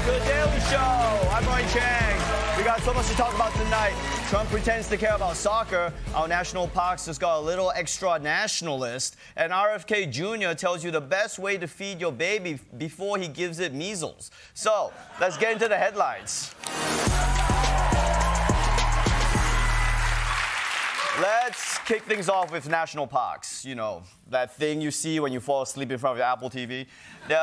to The Daily Show. I'm Ronny Chieng. We got so much to talk about tonight. Trump pretends to care about soccer. Our national parks just got a little extra nationalist. And RFK Jr. tells you the best way to feed your baby before he gives it measles. So, let's get into the headlines. Let's kick things off with national parks. You know, that thing you see when you fall asleep in front of your Apple TV. They're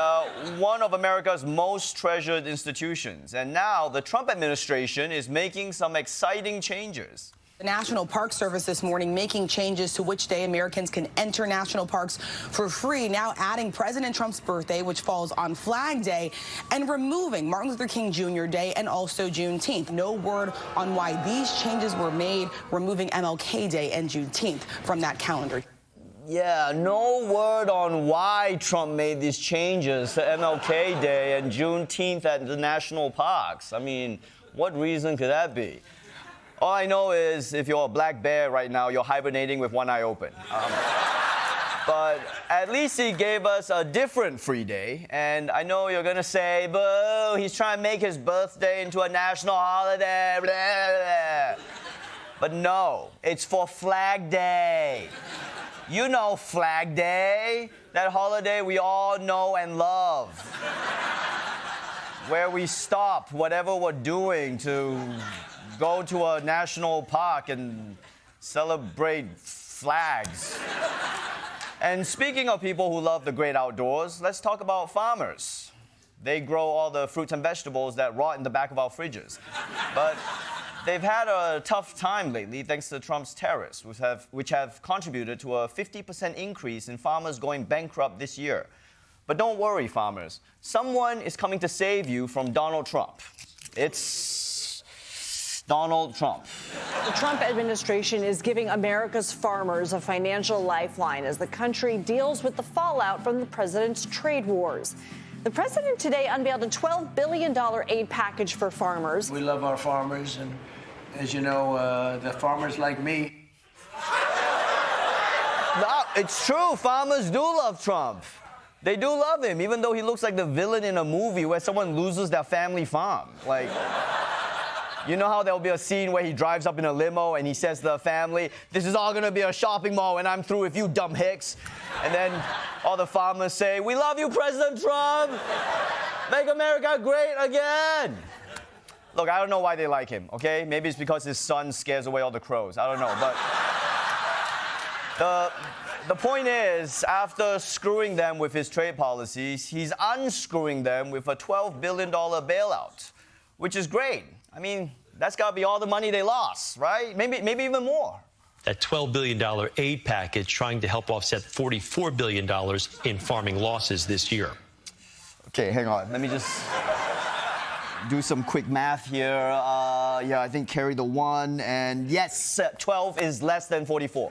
one of America's most treasured institutions. And now the Trump administration is making some exciting changes. The National Park Service this morning making changes to which day Americans can enter national parks for free, now adding President Trump's birthday, which falls on Flag Day, and removing Martin Luther King Jr. Day and also Juneteenth. No word on why these changes were made, removing MLK Day and Juneteenth from that calendar. Yeah, no word on why Trump made these changes to MLK Day and Juneteenth at the national parks. I mean, what reason could that be? All I know is if you're a black bear right now, you're hibernating with one eye open. But at least he gave us a different free day. And I know you're going to say, boo, he's trying to make his birthday into a national holiday. Blah, blah. But no, it's for Flag Day. You know Flag Day, that holiday we all know and love. Where we stop whatever we're doing to go to a national park and celebrate flags. And speaking of people who love the great outdoors, let's talk about farmers. They grow all the fruits and vegetables that rot in the back of our fridges. But they've had a tough time lately thanks to Trump's tariffs, which have contributed to a 50% increase in farmers going bankrupt this year. But don't worry, farmers. Someone is coming to save you from Donald Trump. It's Donald Trump. The Trump administration is giving America's farmers a financial lifeline as the country deals with the fallout from the president's trade wars. The president today unveiled a $12 billion aid package for farmers. We love our farmers, and as you know, the farmers like me. No, it's true. Farmers do love Trump. They do love him, even though he looks like the villain in a movie where someone loses their family farm. Like, you know how there'll be a scene where he drives up in a limo and he says to the family, this is all gonna be a shopping mall when I'm through with you dumb hicks. And then all the farmers say, we love you, President Trump. Make America great again. Look, I don't know why they like him, okay? Maybe it's because his son scares away all the crows. I don't know, but the point is, after screwing them with his trade policies, he's unscrewing them with a $12 billion bailout, which is great. I mean, that's got to be all the money they lost, right? Maybe even more. That $12 billion aid package trying to help offset $44 billion in farming losses this year. Okay, hang on. Let me just do some quick math here. Yeah, I think carry the one, and yes, 12 is less than 44.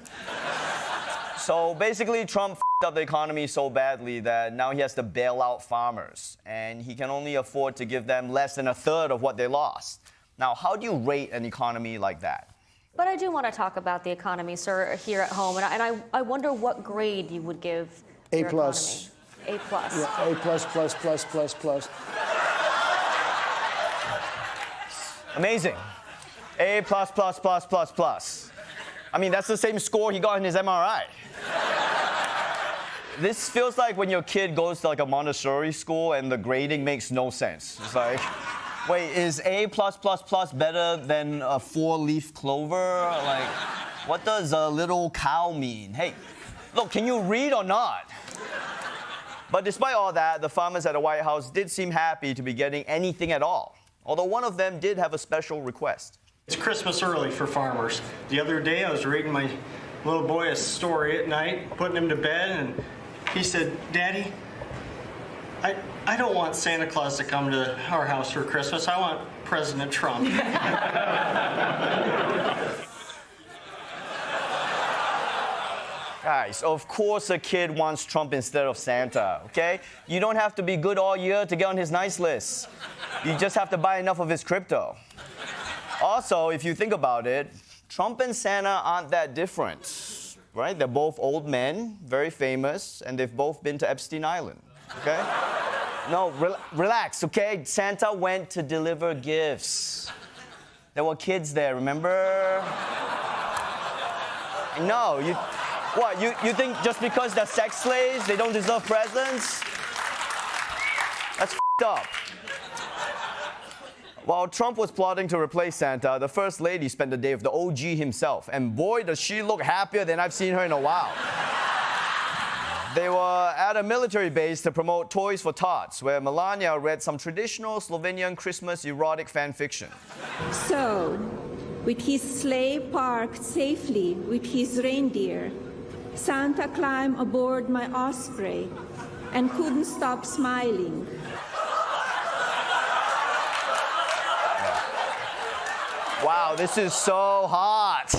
So basically, Trump f***ed up the economy so badly that now he has to bail out farmers, and he can only afford to give them less than a third of what they lost. Now, how do you rate an economy like that? But I do want to talk about the economy, sir, here at home, and I wonder what grade you would give your A+. economy. A+. Yeah, A+, plus, plus, plus, plus. Amazing. A++++++. I mean, that's the same score he got in his MRI. This feels like when your kid goes to like a Montessori school and the grading makes no sense. It's like, wait, is A+++ better than a 4-leaf clover? Like, what does a little cow mean? Hey, look, can you read or not? But despite all that, the farmers at the White House did seem happy to be getting anything at all. Although one of them did have a special request. It's Christmas early for farmers. The other day I was reading my little boy a story at night, putting him to bed, and he said, Daddy, I don't want Santa Claus to come to our house for Christmas. I want President Trump. Guys, of course a kid wants Trump instead of Santa, okay? You don't have to be good all year to get on his nice list. You just have to buy enough of his crypto. Also, if you think about it, Trump and Santa aren't that different, right? They're both old men, very famous, and they've both been to Epstein Island. Okay? No, relax, okay? Santa went to deliver gifts. There were kids there, remember? No, you think just because they're sex slaves, they don't deserve presents? That's f***ed up. While Trump was plotting to replace Santa, the First Lady spent the day with the OG himself. And boy, does she look happier than I've seen her in a while. They were at a military base to promote Toys for Tots, where Melania read some traditional Slovenian Christmas erotic fan fiction. So, with his sleigh parked safely with his reindeer, Santa climbed aboard my osprey and couldn't stop smiling. Wow, this is so hot.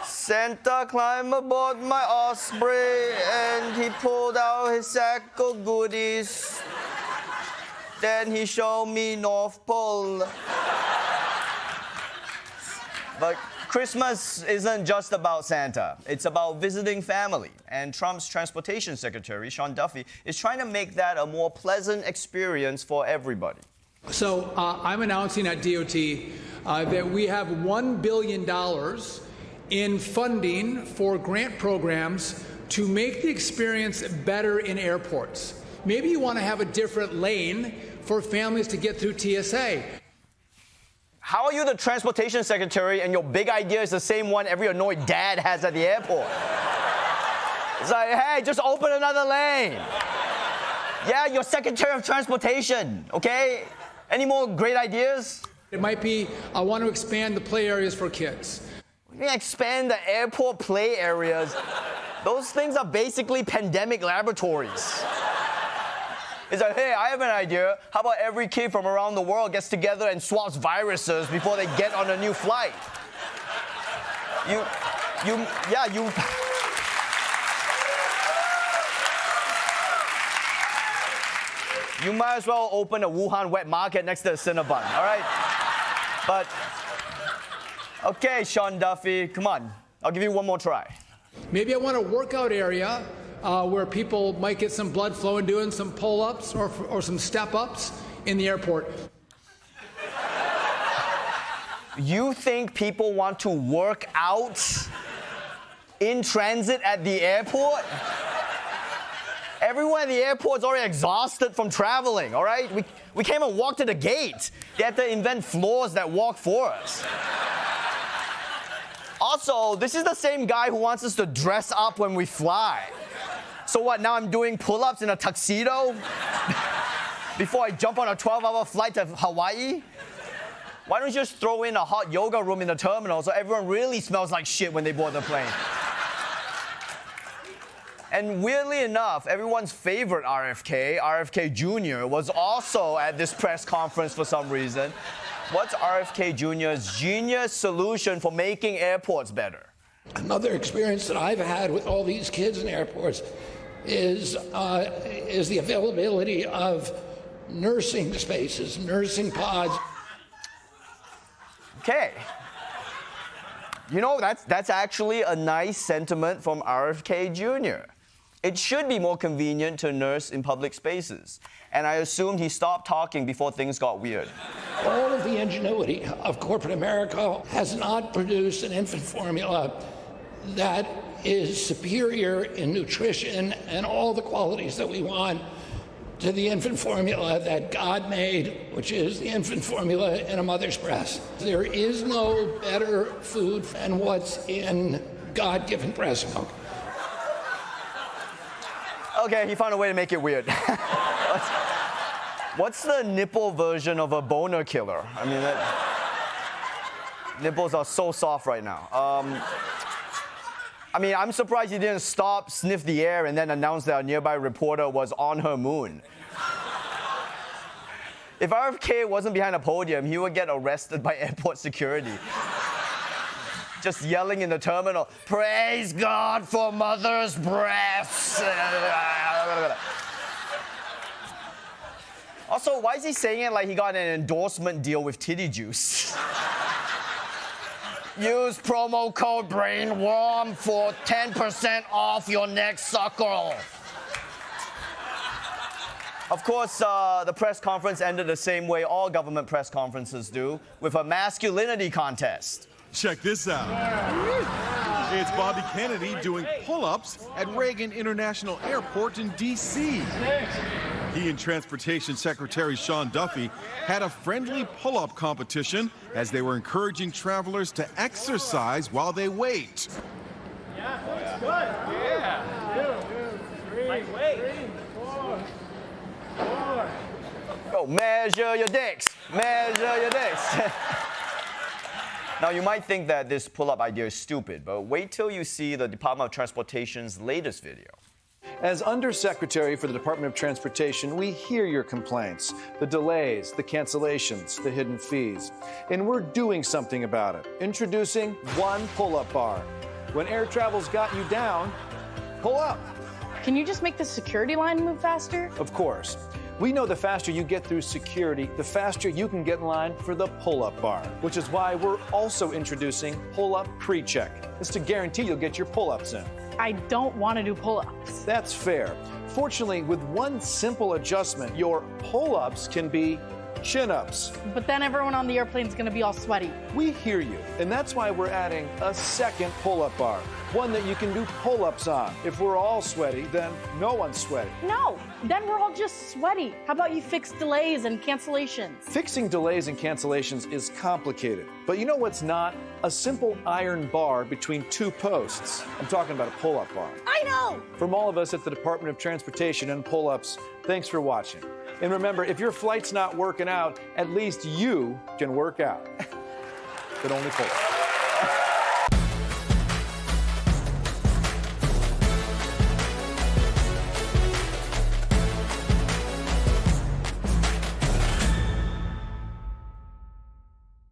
Santa climbed aboard my osprey and he pulled out his sack of goodies. Then he showed me North Pole. But Christmas isn't just about Santa. It's about visiting family. And Trump's transportation secretary, Sean Duffy, is trying to make that a more pleasant experience for everybody. So I'm announcing at DOT that we have $1 billion in funding for grant programs to make the experience better in airports. Maybe you want to have a different lane for families to get through TSA. How are you the transportation secretary and your big idea is the same one every annoyed dad has at the airport? It's like, hey, just open another lane. Yeah, you're Secretary of Transportation, okay? Any more great ideas? It might be, I want to expand the play areas for kids. We can expand the airport play areas. Those things are basically pandemic laboratories. It's like, hey, I have an idea. How about every kid from around the world gets together and swaps viruses before they get on a new flight? You might as well open a Wuhan wet market next to the Cinnabon, all right? But, okay, Sean Duffy, come on. I'll give you one more try. Maybe I want a workout area where people might get some blood flow and doing some pull-ups or some step-ups in the airport. You think people want to work out in transit at the airport? Everyone at the airport is already exhausted from traveling, all right? We can't even walk to the gate. They have to invent floors that walk for us. Also, this is the same guy who wants us to dress up when we fly. So what, now I'm doing pull-ups in a tuxedo? Before I jump on a 12-hour flight to Hawaii? Why don't you just throw in a hot yoga room in the terminal so everyone really smells like shit when they board the plane? And weirdly enough, everyone's favorite RFK Jr, was also at this press conference for some reason. What's RFK Jr.'s genius solution for making airports better? Another experience that I've had with all these kids in airports is the availability of nursing spaces, nursing pods. Okay. You know, that's actually a nice sentiment from RFK Jr. It should be more convenient to nurse in public spaces. And I assumed he stopped talking before things got weird. All of the ingenuity of corporate America has not produced an infant formula that is superior in nutrition and all the qualities that we want to the infant formula that God made, which is the infant formula in a mother's breast. There is no better food than what's in God-given breast milk. Okay, he found a way to make it weird. What's the nipple version of a boner killer? I mean, nipples are so soft right now. I mean, I'm surprised he didn't stop, sniff the air, and then announce that a nearby reporter was on her moon. If RFK wasn't behind a podium, he would get arrested by airport security. Just yelling in the terminal, "Praise God for mother's breaths." Also, why is he saying it like he got an endorsement deal with Titty Juice? Use promo code BRAINWORM for 10% off your next suckle. Of course, the press conference ended the same way all government press conferences do, with a masculinity contest. Check this out. It's Bobby Kennedy doing pull-ups at Reagan International Airport in D.C. He and Transportation Secretary Sean Duffy had a friendly pull-up competition as they were encouraging travelers to exercise while they wait. Yeah, that's good. Yeah. 2, 3, 4. Go, measure your dicks. Measure your dicks. Now, you might think that this pull-up idea is stupid, but wait till you see the Department of Transportation's latest video. As Undersecretary for the Department of Transportation, we hear your complaints, the delays, the cancellations, the hidden fees. And we're doing something about it. Introducing one pull-up bar. When air travel's got you down, pull up. Can you just make the security line move faster? Of course. We know the faster you get through security, the faster you can get in line for the pull-up bar, which is why we're also introducing Pull-Up Pre-Check. It's to guarantee you'll get your pull-ups in. I don't want to do pull-ups. That's fair. Fortunately, with one simple adjustment, your pull-ups can be chin-ups. But then everyone on the airplane is going to be all sweaty. We hear you, and that's why we're adding a second pull-up bar, one that you can do pull-ups on. If we're all sweaty, then no one's sweaty. No, then we're all just sweaty. How about you fix delays and cancellations? Fixing delays and cancellations is complicated, but you know what's not? A simple iron bar between two posts. I'm talking about a pull-up bar. I know! From all of us at the Department of Transportation and Pull-Ups, thanks for watching. And remember, if your flight's not working out, at least you can work out. But only pull-ups.